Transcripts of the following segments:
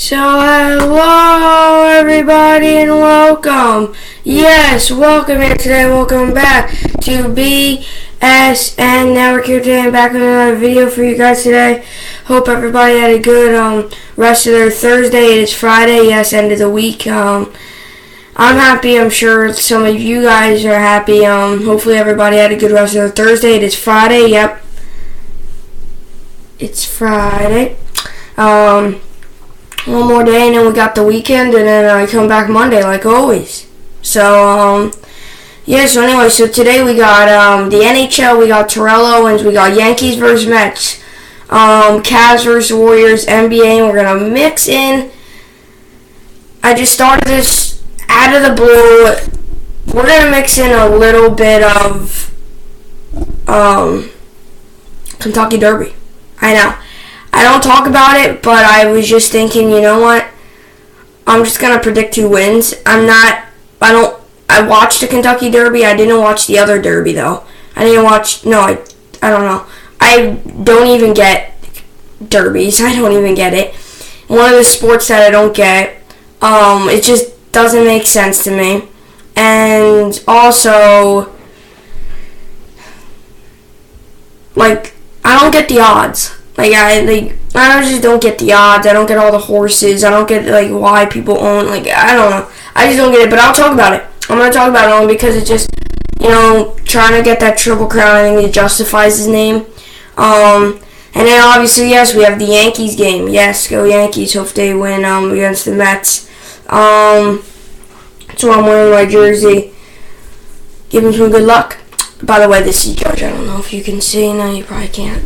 So hello everybody and welcome. Yes, welcome here today. Welcome back to BSN Network here today. I'm back with another video for you guys today. Hope everybody had a good rest of their Thursday. It is Friday, yes, end of the week. I'm happy. I'm sure some of you guys are happy. Hopefully everybody had a good rest of their Thursday. It is Friday. Yep. It's Friday. One more day and then we got the weekend, and then I come back Monday like always. So so today we got the NHL, we got Terrell Owens, we got Yankees versus Mets, Cavs versus Warriors, NBA, and we're gonna mix in. I just started this out of the blue. We're gonna mix in a little bit of Kentucky Derby. I know. I don't talk about it, but I was just thinking, you know what? I'm just going to predict who wins. I watched the Kentucky Derby. I didn't watch the other Derby, though. I don't know. I don't even get derbies. I don't even get it. One of the sports that I don't get, it just doesn't make sense to me. And also, I don't get the odds. I just don't get the odds. I don't get all the horses. I don't get, why people own, I don't know. I just don't get it, but I'll talk about it. I'm going to talk about it only because it's just, trying to get that Triple Crown. I think it justifies his name. And then, obviously, yes, we have the Yankees game. Yes, go Yankees. Hope they win against the Mets. So I'm wearing my jersey. Give him some good luck. By the way, this is Judge. I don't know if you can see. No, you probably can't.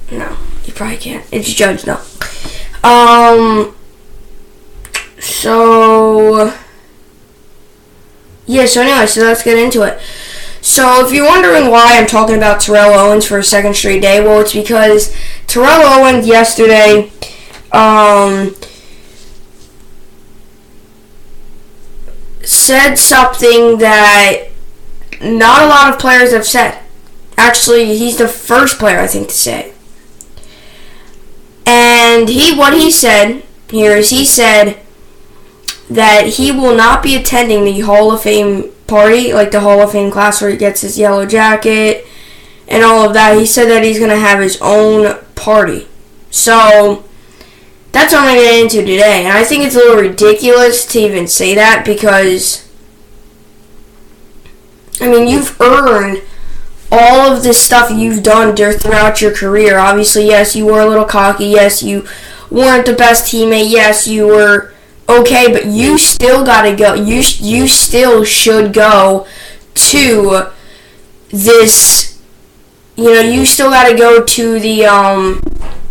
No, you probably can't. It's Judge, though. So let's get into it. So, if you're wondering why I'm talking about Terrell Owens for a second straight day, well, it's because Terrell Owens yesterday, said something that not a lot of players have said. Actually, he's the first player, I think, to say it. And what he said here is he said that he will not be attending the Hall of Fame party, like the Hall of Fame class where he gets his yellow jacket and all of that. He said that he's going to have his own party. So, that's what I'm going to get into today. And I think it's a little ridiculous to even say that because, you've earned all of this stuff you've done throughout your career. Obviously, yes, you were a little cocky. Yes, you weren't the best teammate. Yes, you were okay, but you still gotta go. You still should go to this. You still gotta go to the.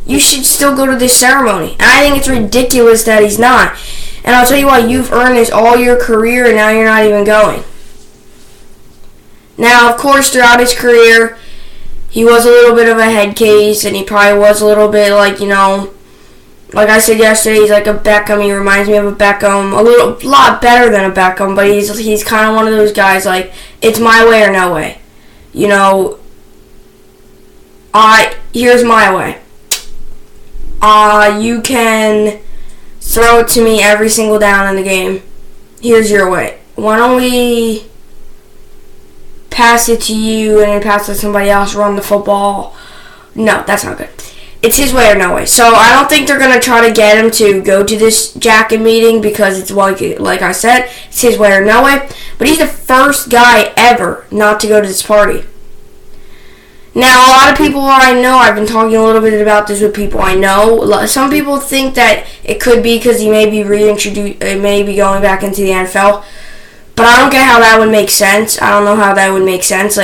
You should still go to this ceremony. And I think it's ridiculous that he's not. And I'll tell you why. You've earned this all your career, and now you're not even going. Now, of course, throughout his career, he was a little bit of a head case, and he probably was a little bit like I said yesterday, he's like a Beckham. He reminds me of a Beckham, a lot better than a Beckham, but he's kind of one of those guys, it's my way or no way. Here's my way. You can throw it to me every single down in the game. Here's your way. Why don't we pass it to you and then pass it to somebody else, run the football? No, that's not good. It's his way or no way. So I don't think they're going to try to get him to go to this jacket meeting because it's like I said, it's his way or no way. But he's the first guy ever not to go to this party. Now, a lot of people I know, I've been talking a little bit about this with people I know. Some people think that it could be because he may be going back into the NFL. But I don't get how that would make sense. I don't know how that would make sense.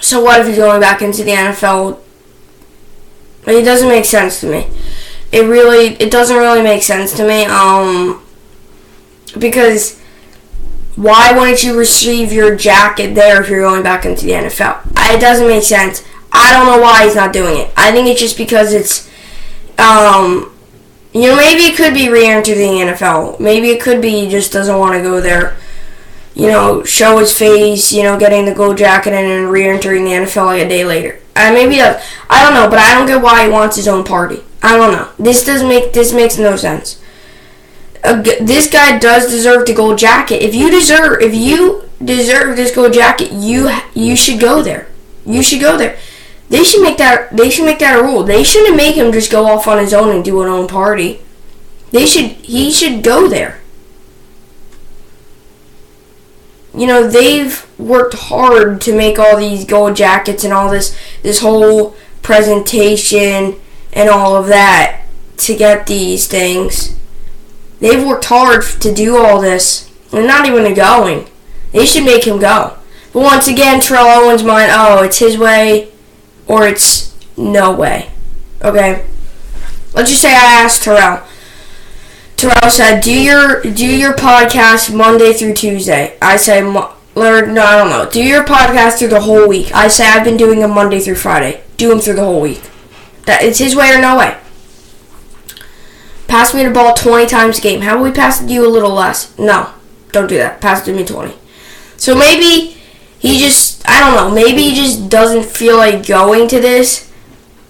So what if he's going back into the NFL? It doesn't make sense to me. It doesn't really make sense to me. Because why wouldn't you receive your jacket there if you're going back into the NFL? It doesn't make sense. I don't know why he's not doing it. I think it's just because it's, maybe it could be re-entering the NFL. Maybe it could be he just doesn't want to go there. Show his face, getting the gold jacket and then re-entering the NFL a day later. Maybe he does. I don't know, but I don't get why he wants his own party. I don't know. This makes no sense. This guy does deserve the gold jacket. If you deserve this gold jacket, you should go there. You should go there. They should make that a rule. They shouldn't make him just go off on his own and do an own party. He should go there. You know, they've worked hard to make all these gold jackets and all this whole presentation and all of that to get these things. They've worked hard to do all this. They're not even going. They should make him go. But once again, Terrell Owens' mind, it's his way or it's no way. Okay? Let's just say I asked Terrell. Terrell said, do your podcast Monday through Tuesday. I said, no, I don't know. Do your podcast through the whole week. I say I've been doing them Monday through Friday. Do them through the whole week. It's his way or no way. Pass me the ball 20 times a game. How about we pass it to you a little less? No, don't do that. Pass it to me 20. So maybe he just doesn't feel like going to this.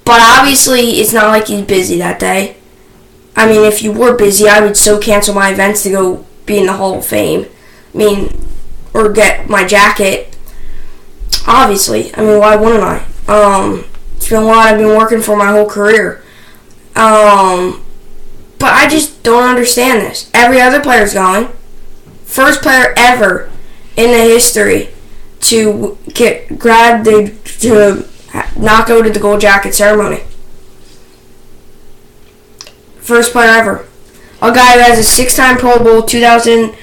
But obviously, it's not like he's busy that day. I mean, if you were busy, I would so cancel my events to go be in the Hall of Fame. Or get my jacket. Obviously. Why wouldn't I? It's been what I've been working for my whole career. But I just don't understand this. Every other player's going. First player ever in the history to not go to the gold jacket ceremony. First player ever. A guy who has a 6-time Pro Bowl, 2000,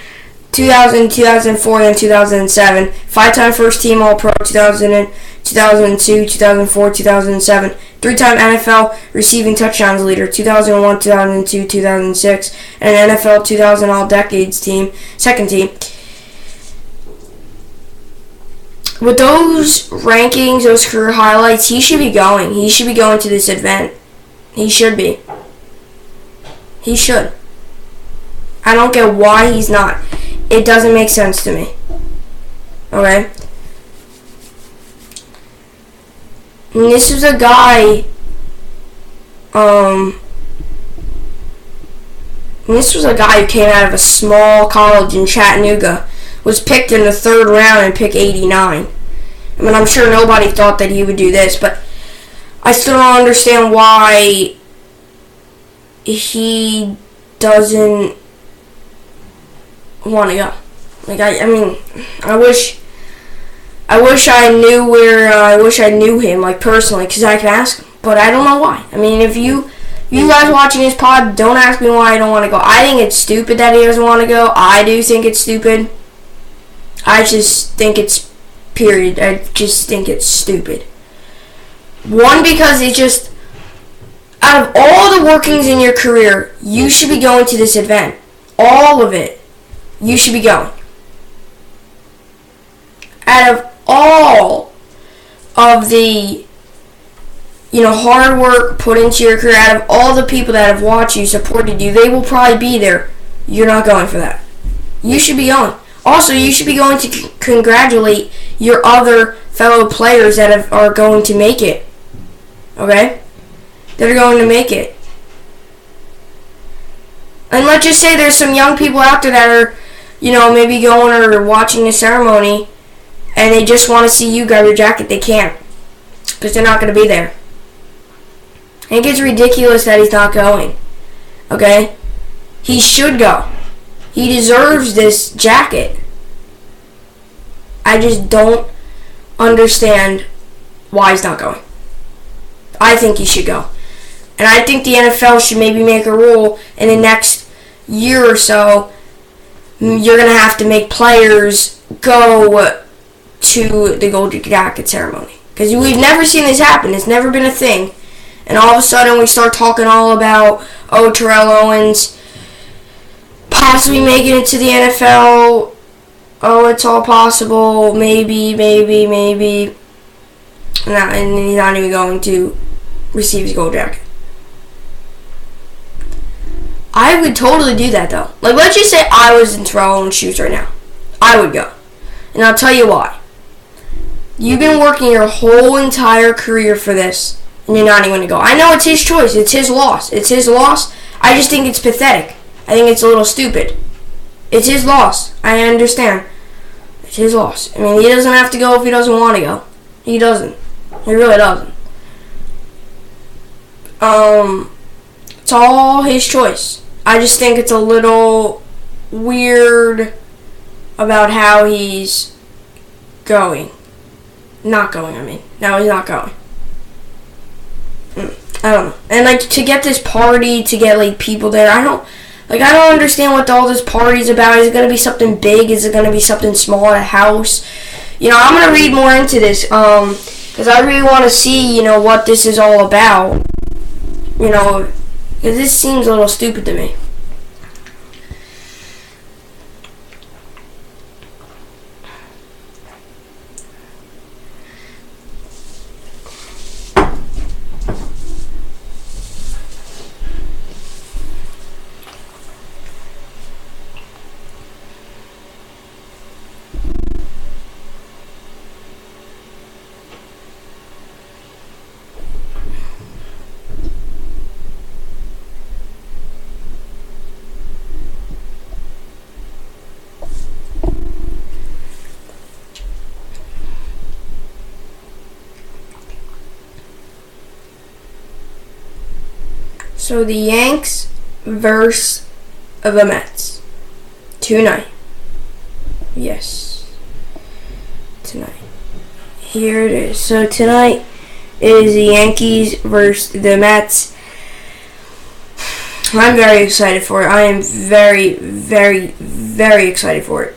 2004, and 2007. 5-time first team All-Pro, 2000, 2002, 2004, 2007. 3-time NFL receiving touchdowns leader, 2001, 2002, 2006. And an NFL 2000 All-Decades team, second team. With those rankings, those career highlights, he should be going. He should be going to this event. He should be. He should. I don't get why he's not. It doesn't make sense to me. Okay? And this was a guy, who came out of a small college in Chattanooga, was picked in the 3rd round and pick 89. I'm sure nobody thought that he would do this, but I still don't understand why he doesn't want to go. I wish I knew him, personally, because I could ask him. But I don't know why. If you guys watching this pod, don't ask me why I don't want to go. I think it's stupid that he doesn't want to go. I do think it's stupid. I just think it's, period. I just think it's stupid. One, because it's just, out of all the workings in your career, you should be going to this event. All of it. You should be going. Out of all of the, hard work put into your career, out of all the people that have watched you, supported you, they will probably be there. You're not going for that. You should be going. Also, you should be going to congratulate your other fellow players that are going to make it. Okay? That are going to make it. And let's just say there's some young people out there that are, maybe going or watching the ceremony, and they just want to see you grab your jacket. They can't, because they're not going to be there. And it gets ridiculous that he's not going. Okay? He should go. He deserves this jacket. I just don't understand why he's not going. I think he should go. And I think the NFL should maybe make a rule in the next year or so. You're going to have to make players go to the gold jacket ceremony. Because we've never seen this happen. It's never been a thing. And all of a sudden we start talking all about, Terrell Owens possibly making it to the NFL. It's all possible. Maybe. And he's not even going to receive his gold jacket. I would totally do that, though. Let's just say I was in Terrell Owens' shoes right now. I would go. And I'll tell you why. You've been working your whole entire career for this. and you're not even going to go. I know it's his choice. It's his loss. It's his loss. I just think it's pathetic. I think it's a little stupid. It's his loss. I understand. It's his loss. I mean, he doesn't have to go if he doesn't want to go. He doesn't. He really doesn't. It's all his choice. I just think it's a little weird about how he's going. Not going, I mean. No, he's not going. I don't know. And, like, to get this party, to get, like, people there, I don't understand what all this party's about. Is it going to be something big? Is it going to be something small at a house? You know, I'm going to read more into this, because I really want to see, you know, what this is all about. You know, because this seems a little stupid to me. So the Yanks versus the Mets tonight. Yes, tonight. Here it is. So tonight is the Yankees versus the Mets. I'm very excited for it. I am very, very, very excited for it.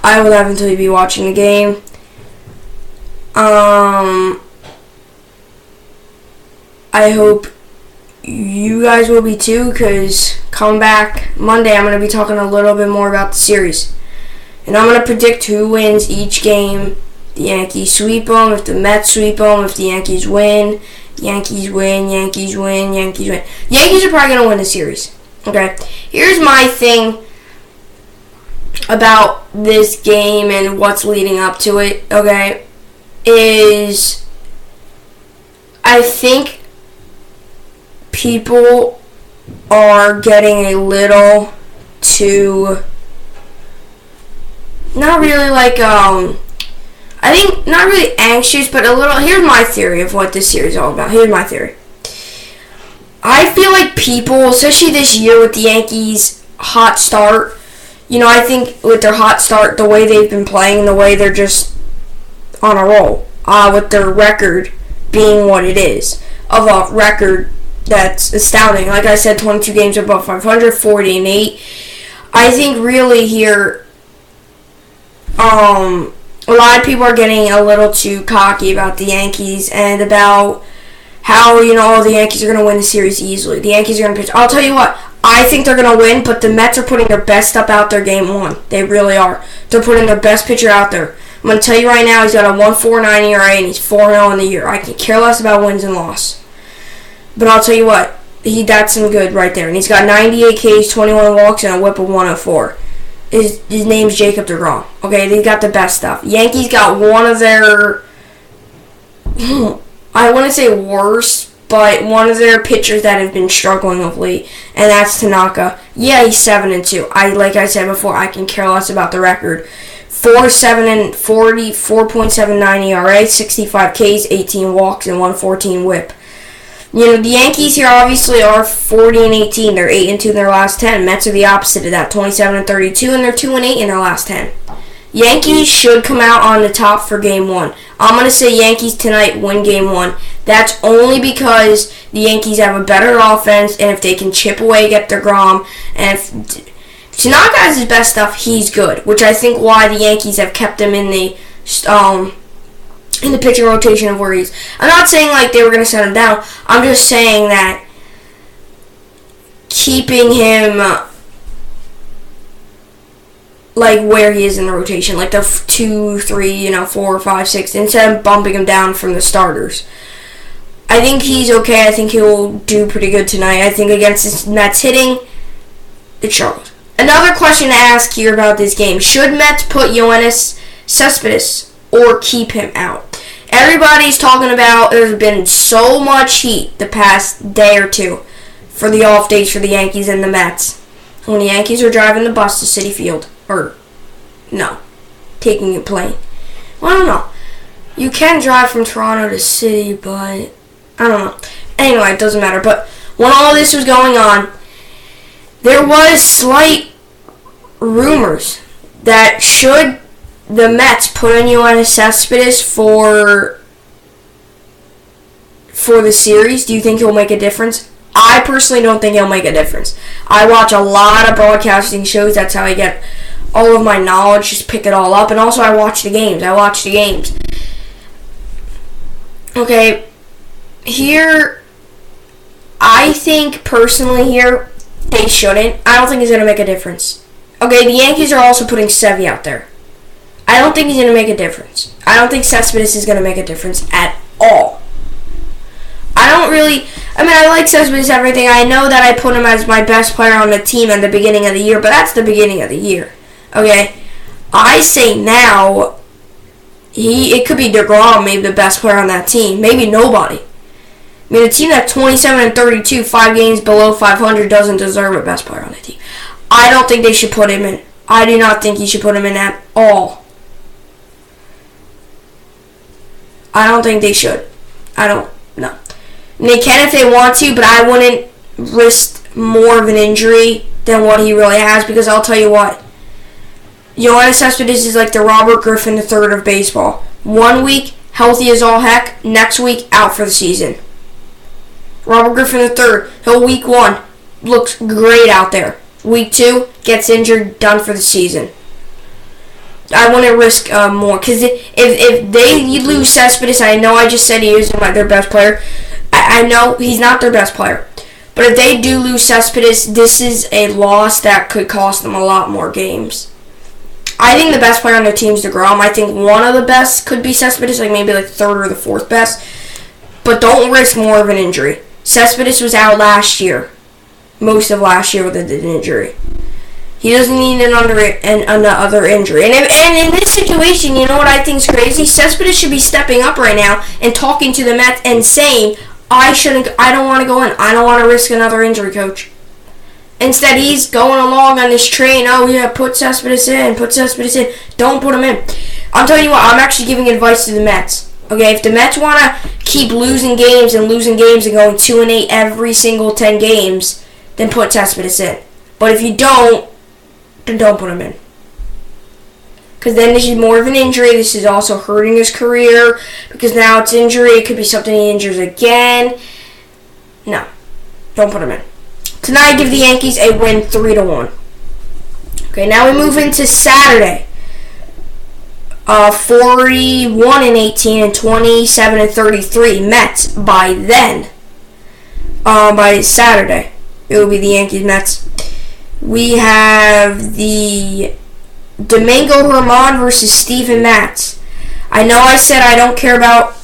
I will definitely be watching the game. I hope you guys will be too, because come back Monday, I'm going to be talking a little bit more about the series. And I'm going to predict who wins each game. The Yankees sweep them, if the Mets sweep them, if the Yankees win, Yankees win, Yankees win, Yankees win. The Yankees are probably going to win the series. Okay, here's my thing about this game and what's leading up to it, okay, is I think people are getting a little too, not really like, I think not really anxious, but a little, here's my theory of what this series is all about. Here's my theory. I feel like people, especially this year with the Yankees' hot start, you know, I think with their hot start, the way they've been playing, the way they're just on a roll, with their record being what it is, of a record that's astounding. Like I said, 22 games above 500, 40-8. I think really here, a lot of people are getting a little too cocky about the Yankees and about how, you know, the Yankees are going to win the series easily. The Yankees are going to pitch. I'll tell you what, I think they're going to win, but the Mets are putting their best stuff out there game one. They really are. They're putting their best pitcher out there. I'm going to tell you right now, he's got a 1.49 ERA and he's 4-0 in the year. I can care less about wins and loss. But I'll tell you what, that's some good right there. And he's got 98 Ks, 21 walks, and a whip of 104. His name's Jacob deGrom. Okay, they got the best stuff. Yankees got one of their, I wouldn't say worst, but one of their pitchers that have been struggling of late, and that's Tanaka. Yeah, he's 7-2. Like I said before, I can care less about the record. 4.7 40, 4.79 ERA, 65 Ks, 18 walks, and 114 whip. You know, the Yankees here obviously are 40-18. They're 8-2 in their last 10. Mets are the opposite of that, 27-32, and they're 2-8 in their last 10. Yankees should come out on the top for Game 1. I'm going to say Yankees tonight win Game 1. That's only because the Yankees have a better offense, and if they can chip away, get their Grom, and if Tanaka has his best stuff, he's good, which I think why the Yankees have kept him in the pitching rotation of where he's. I'm not saying like they were going to set him down. I'm just saying that keeping him like where he is in the rotation, like the 2, 3, 4, 5, 6, instead of bumping him down from the starters. I think he's okay. I think he'll do pretty good tonight. I think against this Mets hitting, it shows. Another question to ask here about this game: should Mets put Yoenis Cespedes or keep him out? everybody's talking about, there's been so much heat the past day or two for the off days for the Yankees and the Mets. When the Yankees are driving the bus to Citi Field. Or, no, taking a plane. Well, I don't know. You can drive from Toronto to City, but I don't know. Anyway, it doesn't matter. But when all this was going on, there was slight rumors that should the Mets put in Yoenis Cespedes for the series, do you think he'll make a difference? I personally don't think he'll make a difference. I watch a lot of broadcasting shows. That's how I get all of my knowledge. Just pick it all up. And also I watch the games. Okay, here, I think personally here, they shouldn't. I don't think it's going to make a difference. Okay, the Yankees are also putting Sevy out there. I don't think he's going to make a difference. I don't think Cespedes is going to make a difference at all. I like Cespedes everything. I know that I put him as my best player on the team at the beginning of the year, but that's the beginning of the year. Okay? I say now, it could be DeGrom, maybe the best player on that team. Maybe nobody. I mean, a team that's 27-32, 5 games below 500, doesn't deserve a best player on the team. I don't think they should put him in. I do not think you should put him in at all. I don't think they should. I don't. No. They can if they want to, but I wouldn't risk more of an injury than what he really has, because I'll tell you what. Yoenis Cespedes is like the Robert Griffin III of baseball. 1 week, healthy as all heck. Next week, out for the season. Robert Griffin III, he'll week 1, looks great out there. Week 2, gets injured, done for the season. I wouldn't risk more, because if they lose Cespedes, I know I just said he isn't their best player. I know he's not their best player. But if they do lose Cespedes, this is a loss that could cost them a lot more games. I think the best player on their team is DeGrom. I think one of the best could be Cespedes, maybe the third or the fourth best. But don't risk more of an injury. Cespedes was out last year. Most of last year with an injury. He doesn't need another injury. And in this situation, you know what I think is crazy? Cespedes should be stepping up right now and talking to the Mets and saying, I don't want to go in. I don't want to risk another injury, coach. Instead, he's going along on this train. Oh, yeah, put Cespedes in. Don't put him in. I'm telling you what, I'm actually giving advice to the Mets. Okay, if the Mets want to keep losing games and going 2-8 every single 10 games, then put Cespedes in. But if you don't, then don't put him in. Because then this is more of an injury. This is also hurting his career. Because now it's injury. It could be something he injures again. No. Don't put him in. Tonight I give the Yankees a win 3-1. Okay, now we move into Saturday. 41-18 and 27-33 Mets by then. By Saturday, it will be the Yankees Mets. We have the Domingo Germán versus Steven Matz. I know I said I don't care about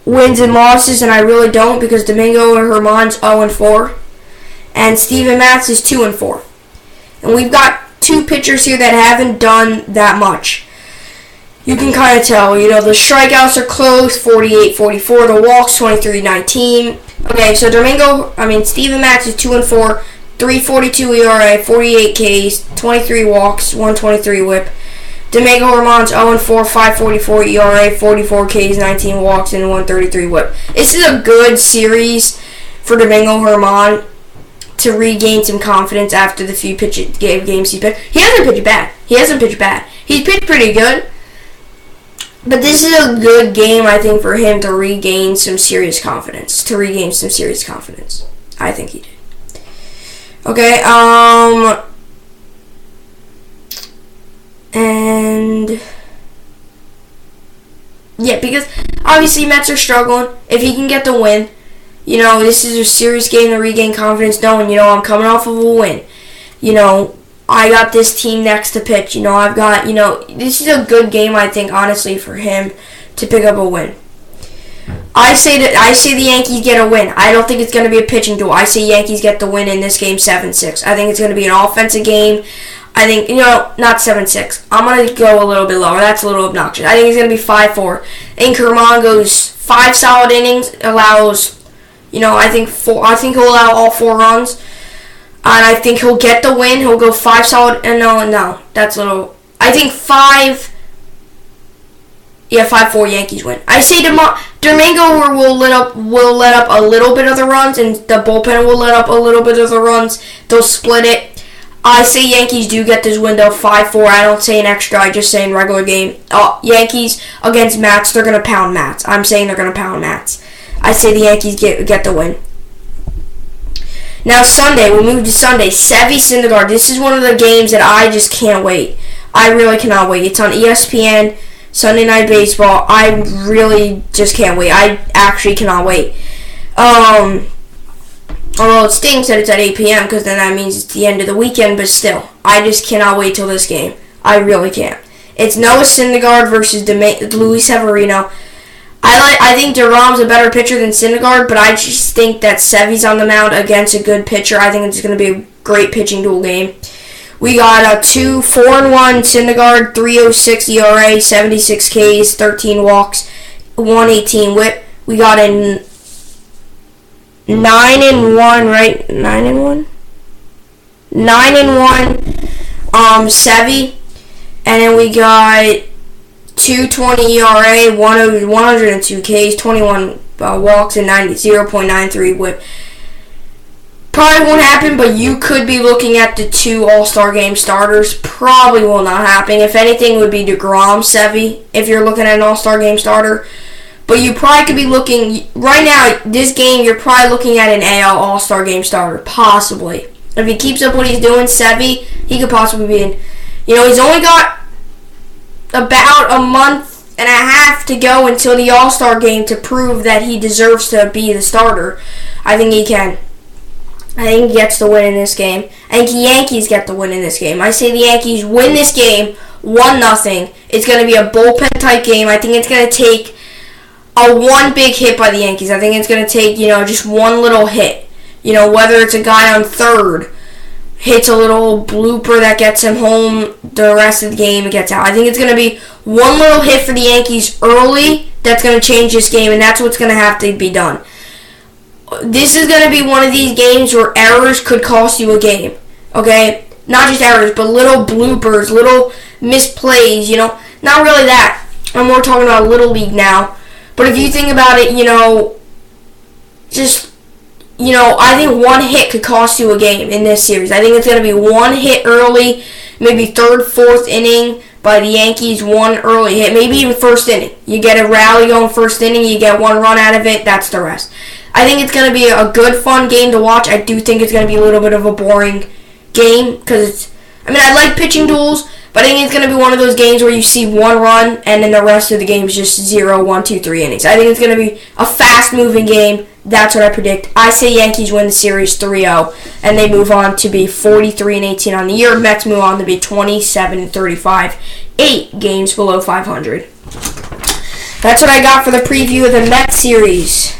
wins and losses, and I really don't, because Domingo Germán's 0-4 and Steven Matz is 2-4. And we've got two pitchers here that haven't done that much. You can kind of tell, the strikeouts are close, 48-44, the walks 23-19. Okay, so Steven Matz is 2-4, 3.42 ERA, 48 Ks, 23 walks, 123 WHIP. Domingo Germán's 0-4, 5.44 ERA, 44 Ks, 19 walks, and 133 WHIP. This is a good series for Domingo Germán to regain some confidence after the few games he pitched. He hasn't pitched bad. He's pitched pretty good. But this is a good game, I think, for him to regain some serious confidence. I think he did. Okay, and yeah, because obviously Mets are struggling. If he can get the win, this is a serious game to regain confidence, knowing, I'm coming off of a win. I got this team next to pitch. I've got, this is a good game, I think, honestly, for him to pick up a win. I say the Yankees get a win. I don't think it's going to be a pitching duel. I say Yankees get the win in this game 7-6. I think it's going to be an offensive game. I think, not 7-6. I'm going to go a little bit lower. That's a little obnoxious. I think it's going to be 5-4. I think Germán goes 5 solid innings, allows, I think he'll allow all 4 runs. And I think he'll get the win. He'll go 5 solid. And no, that's a little. I think 5. Yeah, 5-4 Yankees win. I say Domingo will let up a little bit of the runs, and the bullpen will let up a little bit of the runs. They'll split it. I say Yankees do get this win though, 5-4. I don't say an extra. I just say in regular game. Yankees against Mats. They're gonna pound Mats. I'm saying they're gonna pound Mats. I say the Yankees get the win. Now Sunday, we'll move to Sunday. Sevy Syndergaard. This is one of the games that I just can't wait. I really cannot wait. It's on ESPN, Sunday Night Baseball. I really just can't wait. I actually cannot wait. Although it stinks that it's at 8 p.m. because then that means it's the end of the weekend, but still, I just cannot wait till this game. I really can't. It's Noah Syndergaard versus Luis Severino. I think DeGrom's a better pitcher than Syndergaard, but I just think that Sevy's on the mound against a good pitcher. I think it's going to be a great pitching duel game. We got a 4-1 Syndergaard, 3.06 ERA, 76 Ks, 13 walks, 118 WHIP. We got a 9-1, right? 9-1? 9-1 Sevy. And then we got 2.20 ERA, 102 Ks, 21 walks, and 0.93 WHIP. Probably won't happen, but you could be looking at the 2 All-Star Game starters. Probably will not happen. If anything, it would be DeGrom, Sevy, if you're looking at an All-Star Game starter. But you probably could be looking, right now, this game, you're probably looking at an AL All-Star Game starter, possibly. If he keeps up what he's doing, Sevy, he could possibly be in. He's only got about a month and a half to go until the All-Star Game to prove that he deserves to be the starter. I think he can. I think he gets the win in this game. I think the Yankees get the win in this game. I say the Yankees win this game 1-0. It's going to be a bullpen-type game. I think it's going to take one big hit by the Yankees. I think it's going to take, just one little hit. Whether it's a guy on third hits a little blooper that gets him home, the rest of the game it gets out. I think it's going to be one little hit for the Yankees early that's going to change this game, and that's what's going to have to be done. This is going to be one of these games where errors could cost you a game. Okay? Not just errors, but little bloopers, little misplays, Not really that. I'm more talking about Little League now. But if you think about it, I think one hit could cost you a game in this series. I think it's going to be one hit early, maybe third, fourth inning by the Yankees, one early hit, maybe even first inning. You get a rally going first inning, you get one run out of it, that's the rest. I think it's going to be a good, fun game to watch. I do think it's going to be a little bit of a boring game because I like pitching duels, but I think it's going to be one of those games where you see one run and then the rest of the game is just 0, 1, 2, 3 innings. I think it's going to be a fast-moving game. That's what I predict. I say Yankees win the series 3-0, and they move on to be 43-18 on the year. Mets move on to be 27-35, 8 games below 500. That's what I got for the preview of the Mets series.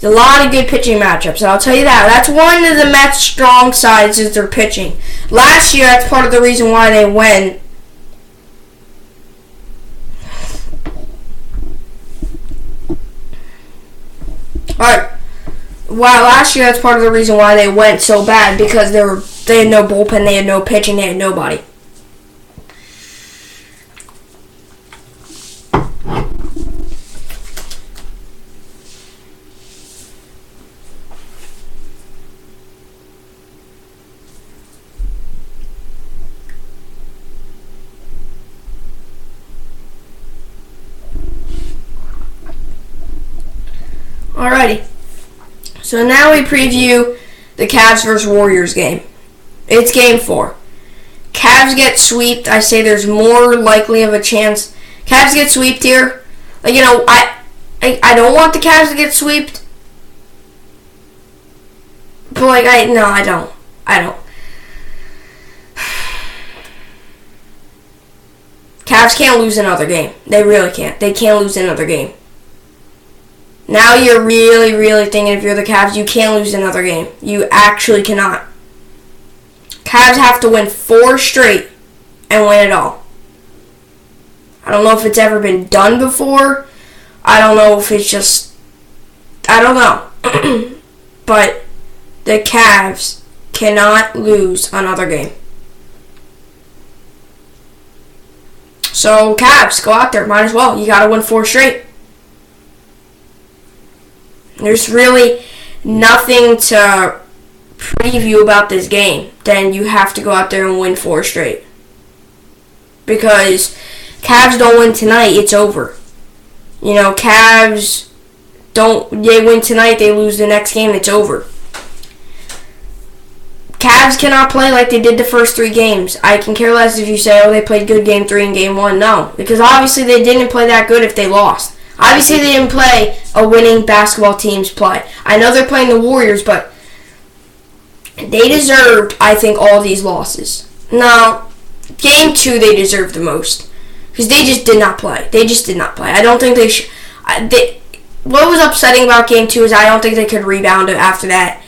A lot of good pitching matchups, and I'll tell you that. That's one of the Mets' strong sides is their pitching. Last year, that's part of the reason why they went. Last year, that's part of the reason why they went so bad, because they had no bullpen, they had no pitching, they had nobody. Alrighty, so now we preview the Cavs vs. Warriors game. It's game 4. Cavs get sweeped. I say there's more likely of a chance. Cavs get sweeped here. I don't want the Cavs to get sweeped. But I don't. Cavs Cavs can't lose another game. They really can't. They can't lose another game. Now you're really, really thinking if you're the Cavs, you can't lose another game. You actually cannot. Cavs have to win 4 straight and win it all. I don't know if it's ever been done before. I don't know if it's just... I don't know. But the Cavs cannot lose another game. So, Cavs, go out there. Might as well. You got to win 4 straight. There's really nothing to preview about this game. Then you have to go out there and win 4 straight. Because Cavs don't win tonight, it's over. You know, Cavs they win tonight, they lose the next game, it's over. Cavs cannot play like they did the first 3 games. I can care less if you say, they played good game 3 and game 1. No, because obviously they didn't play that good if they lost. Obviously they didn't play a winning basketball team's play. I know they're playing the Warriors, but they deserved, I think, all these losses. Now, game 2 they deserved the most. Because they just did not play. They just did not play. I don't think they should... What was upsetting about game 2 is I don't think they could rebound it after that.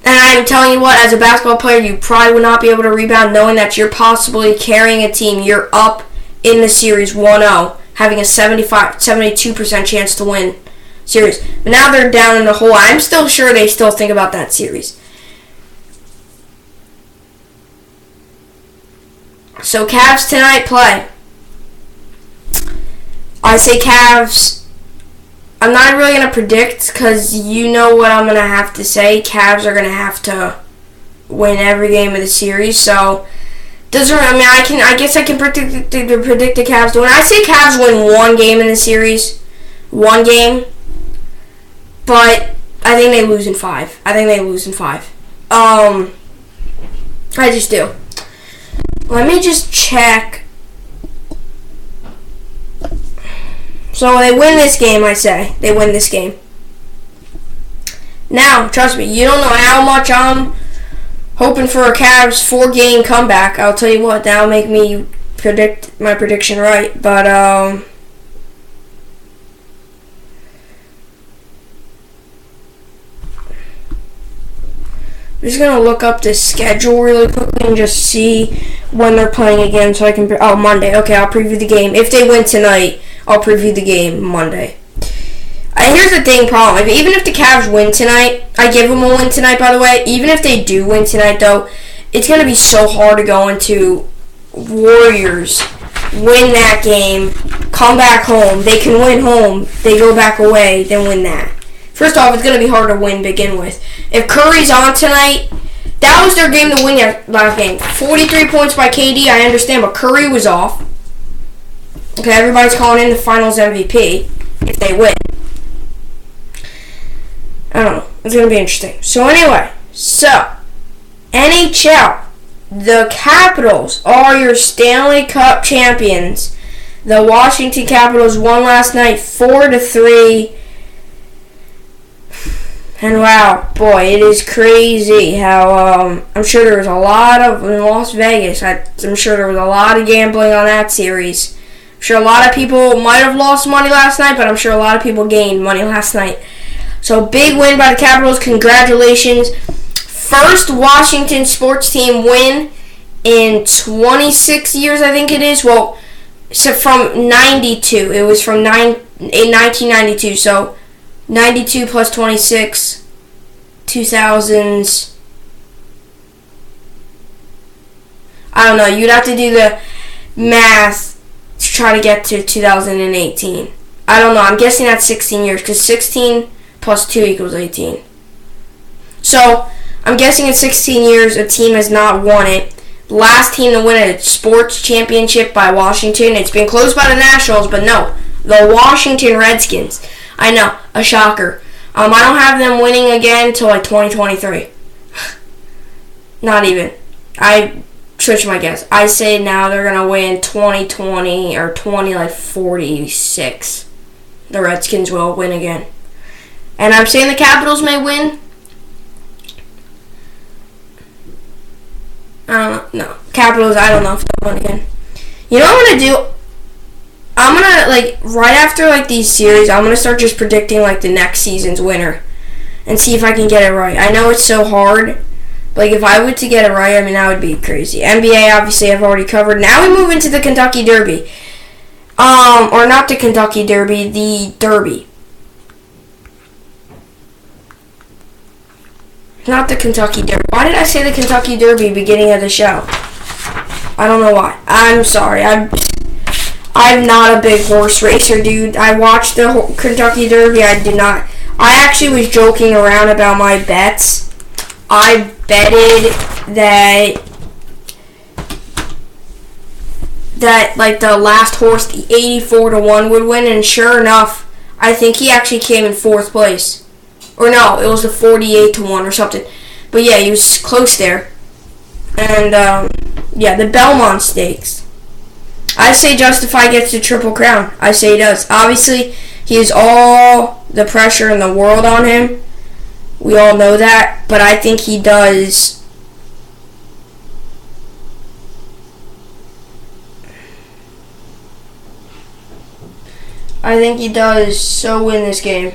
And I'm telling you what, as a basketball player, you probably would not be able to rebound knowing that you're possibly carrying a team. You're up in the series 1-0, having a 72% chance to win series. But now they're down in the hole. I'm still sure they still think about that series. So Cavs tonight play. I say Cavs. I'm not really going to predict because you know what I'm going to have to say. Cavs are going to have to win every game of the series. So, I guess I can predict the Cavs. When I say Cavs win 1 game in the series, 1 game, but I think they lose in 5. I just do. Let me just check. So they win this game, I say. They win this game. Now, trust me, you don't know how much I'm hoping for a Cavs 4-game comeback. I'll tell you what, that'll make me predict my prediction right. But, I'm just going to look up the schedule really quickly and just see when they're playing again so I can... Monday. Okay, I'll preview the game. If they win tonight, I'll preview the game Monday. Here's the problem. Even if the Cavs win tonight, I give them a win tonight, by the way. Even if they do win tonight, though, it's going to be so hard to go into Warriors, win that game, come back home. They can win home. They go back away, then win that. First off, it's going to be hard to win to begin with. If Curry's on tonight, that was their game to win last game. 43 points by KD, I understand, but Curry was off. Okay, everybody's calling in the Finals MVP if they win. I don't know. It's going to be interesting. So anyway, NHL, the Capitals are your Stanley Cup champions. The Washington Capitals won last night 4-3. And wow, boy, it is crazy how, I'm sure there was a lot of, in Las Vegas, I'm sure there was a lot of gambling on that series. I'm sure a lot of people might have lost money last night, but I'm sure a lot of people gained money last night. So, big win by the Capitals. Congratulations. First Washington sports team win in 26 years, I think it is. Well, so from 92. It was from 1992. So, 92 plus 26, 2000s. I don't know. You'd have to do the math to try to get to 2018. I don't know. I'm guessing that's 16 years because 16 plus 2 equals 18. So, I'm guessing in 16 years a team has not won it. Last team to win a sports championship by Washington. It's been closed by the Nationals, but no. The Washington Redskins. I know, a shocker. I don't have them winning again until like 2023. Not even. I switch my guess. I say now they're going to win 2020 or 46. The Redskins will win again. And I'm saying the Capitals may win. I don't know. No. Capitals, I don't know if they'll win again. You know what I'm going to do? I'm gonna, like, right after, like, these series, I'm gonna start just predicting, like, the next season's winner and see if I can get it right. I know it's so hard. Like, if I were to get it right, I mean, that would be crazy. NBA, obviously, I've already covered. Now we move into the Kentucky Derby. Or not the Kentucky Derby, the Derby. Not the Kentucky Derby. Why did I say the Kentucky Derby beginning of the show? I don't know why. I'm sorry. I'm not a big horse racer, dude. I watched the Kentucky Derby. I actually was joking around about my bets. I betted that like the last horse, the 84-1 would win, and sure enough, I think he actually came in 4th place. Or no, it was the 48-1 or something. But yeah, he was close there. And yeah, the Belmont Stakes. I say Justify gets the Triple Crown. I say he does. Obviously, he has all the pressure in the world on him. We all know that, but I think he does. I think he does so win this game.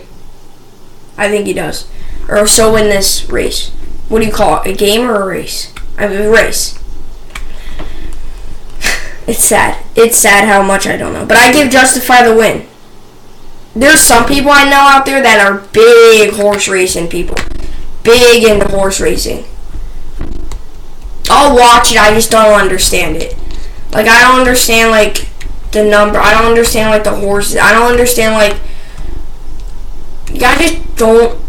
I think he does. Or so win this race. What do you call it? A game or a race? I mean, a race. It's sad. It's sad how much I don't know. But I give Justify the win. There's some people I know out there that are big horse racing people. Big into horse racing. I'll watch it, I just don't understand it. Like, I don't understand, like, the number. I don't understand, like, the horses. I don't understand, like, I just don't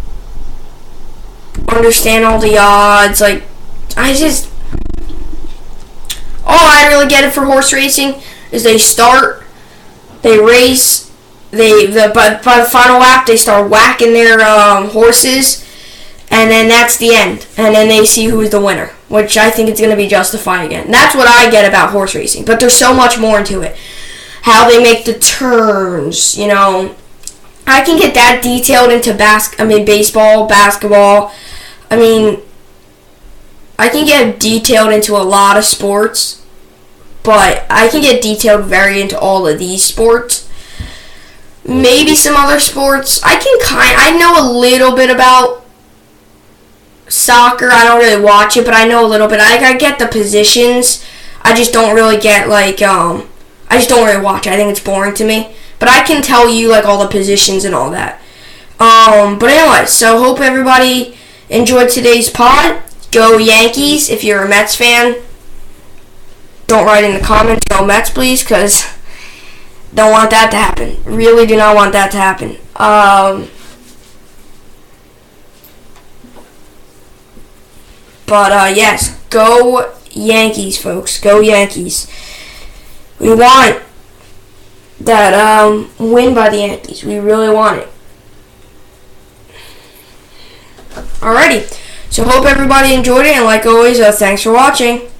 understand all the odds. Like, all I really get it for horse racing is they start, they race, by the final lap, they start whacking their horses, and then that's the end. And then they see who's the winner, which I think it's going to be Justify again. That's what I get about horse racing. But there's so much more into it. How they make the turns, you know. I can get that detailed into baseball, basketball. I mean, I can get detailed into a lot of sports. But I can get detailed very into all of these sports. Maybe some other sports. I know a little bit about soccer. I don't really watch it, but I know a little bit. I get the positions. I just don't really get, like, I just don't really watch it. I think it's boring to me. But I can tell you, like, all the positions and all that. But anyway, so hope everybody enjoyed today's pod. Go Yankees. If you're a Mets fan, don't write in the comments, go Mets, please, because don't want that to happen. Really do not want that to happen. But yes, go Yankees, folks. Go Yankees. We want that win by the Yankees. We really want it. Alrighty. So hope everybody enjoyed it, and like always, thanks for watching.